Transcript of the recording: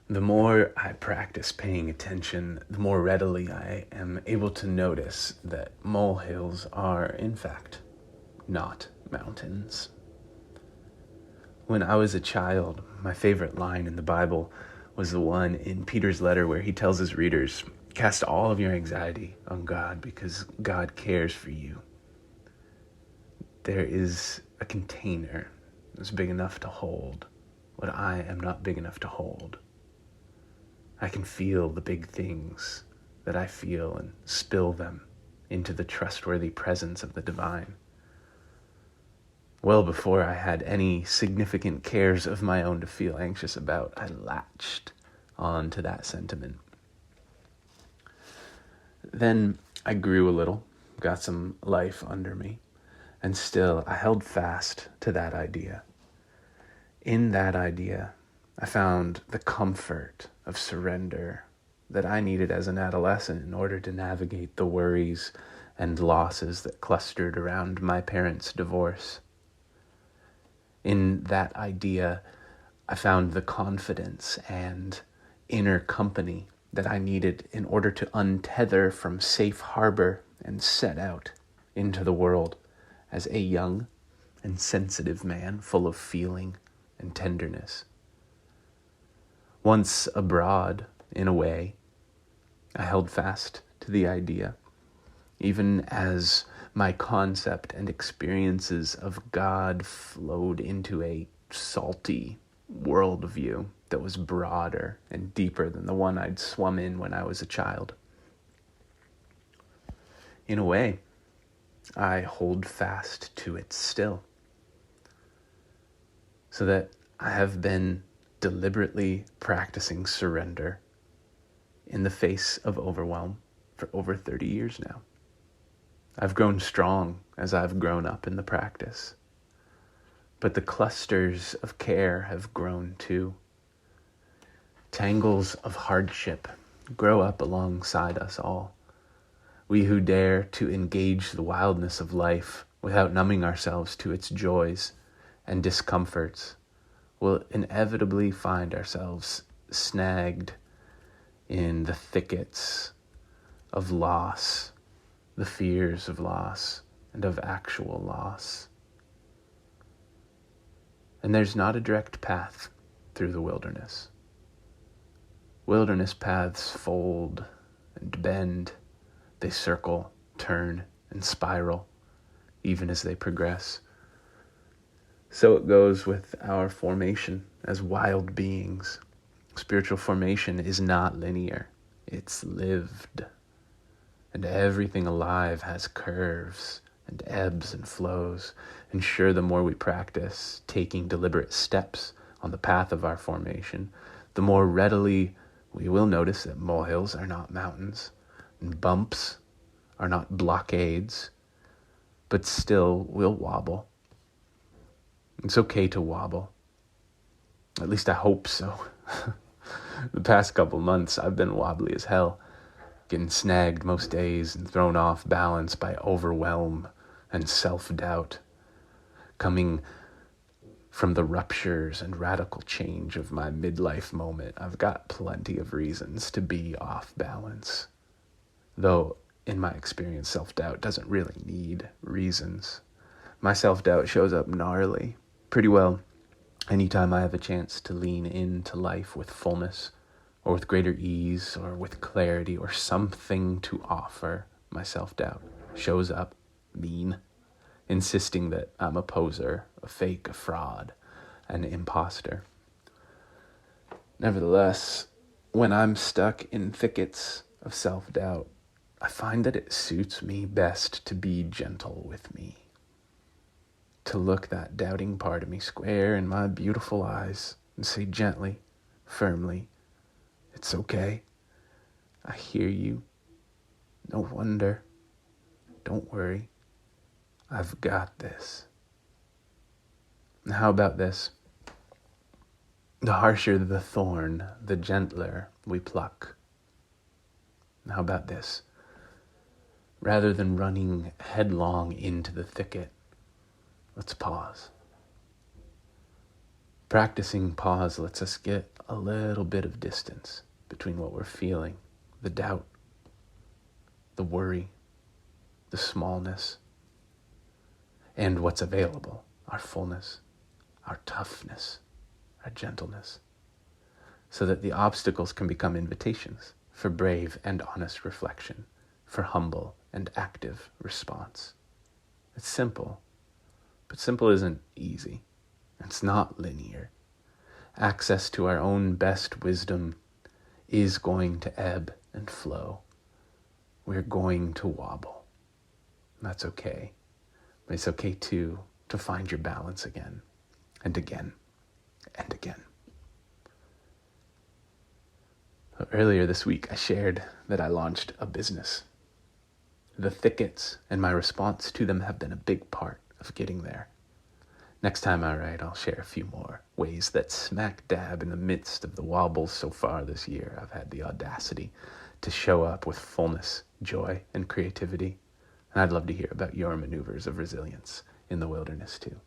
The more I practice paying attention, the more readily I am able to notice that molehills are, in fact, not mountains. When I was a child, my favorite line in the Bible was the one in Peter's letter where he tells his readers, "Cast all of your anxiety on God because God cares for you." There is a container that's big enough to hold what I am not big enough to hold. I can feel the big things that I feel and spill them into the trustworthy presence of the divine. Well before I had any significant cares of my own to feel anxious about, I latched on to that sentiment. Then I grew a little, got some life under me, and still I held fast to that idea. In that idea, I found the comfort of surrender that I needed as an adolescent in order to navigate the worries and losses that clustered around my parents' divorce. In that idea, I found the confidence and inner company that I needed in order to untether from safe harbor and set out into the world as a young and sensitive man full of feeling and tenderness. Once abroad, in a way, I held fast to the idea, even as my concept and experiences of God flowed into a salty worldview that was broader and deeper than the one I'd swum in when I was a child. In a way, I hold fast to it still, so that I have been deliberately practicing surrender in the face of overwhelm for over 30 years now. I've grown strong as I've grown up in the practice, but the clusters of care have grown too. Tangles of hardship grow up alongside us all. We who dare to engage the wildness of life without numbing ourselves to its joys and discomforts will inevitably find ourselves snagged in the thickets of loss, the fears of loss and of actual loss. And there's not a direct path through the wilderness. Wilderness paths fold and bend. They circle, turn, and spiral, even as they progress. So it goes with our formation as wild beings. Spiritual formation is not linear. It's lived. And everything alive has curves and ebbs and flows. And sure, the more we practice taking deliberate steps on the path of our formation, the more readily we will notice that molehills are not mountains, and bumps are not blockades, but still we'll wobble. It's okay to wobble. At least I hope so. The past couple months, I've been wobbly as hell, getting snagged most days and thrown off balance by overwhelm and self-doubt, coming from the ruptures and radical change of my midlife moment. I've got plenty of reasons to be off balance, though in my experience, self-doubt doesn't really need reasons. My self-doubt shows up gnarly, pretty well, anytime I have a chance to lean into life with fullness, or with greater ease, or with clarity, or something to offer. My self-doubt shows up mean, insisting that I'm a poser, a fake, a fraud, an imposter. Nevertheless, when I'm stuck in thickets of self-doubt, I find that it suits me best to be gentle with me, to look that doubting part of me square in my beautiful eyes and say gently, firmly, "It's okay. I hear you. No wonder. Don't worry. I've got this." And how about this? The harsher the thorn, the gentler we pluck. And how about this? Rather than running headlong into the thicket, let's pause. Practicing pause lets us get a little bit of distance between what we're feeling, the doubt, the worry, the smallness, and what's available, our fullness, our toughness, our gentleness, so that the obstacles can become invitations for brave and honest reflection, for humble and active response. It's simple, but simple isn't easy. It's not linear. Access to our own best wisdom is going to ebb and flow. We're going to wobble. That's okay. But it's okay too to find your balance again and again and again. Earlier this week, I shared that I launched a business. The thickets and my response to them have been a big part of getting there. Next time I write, I'll share a few more ways that smack dab in the midst of the wobbles so far this year, I've had the audacity to show up with fullness, joy, and creativity. And I'd love to hear about your maneuvers of resilience in the wilderness too.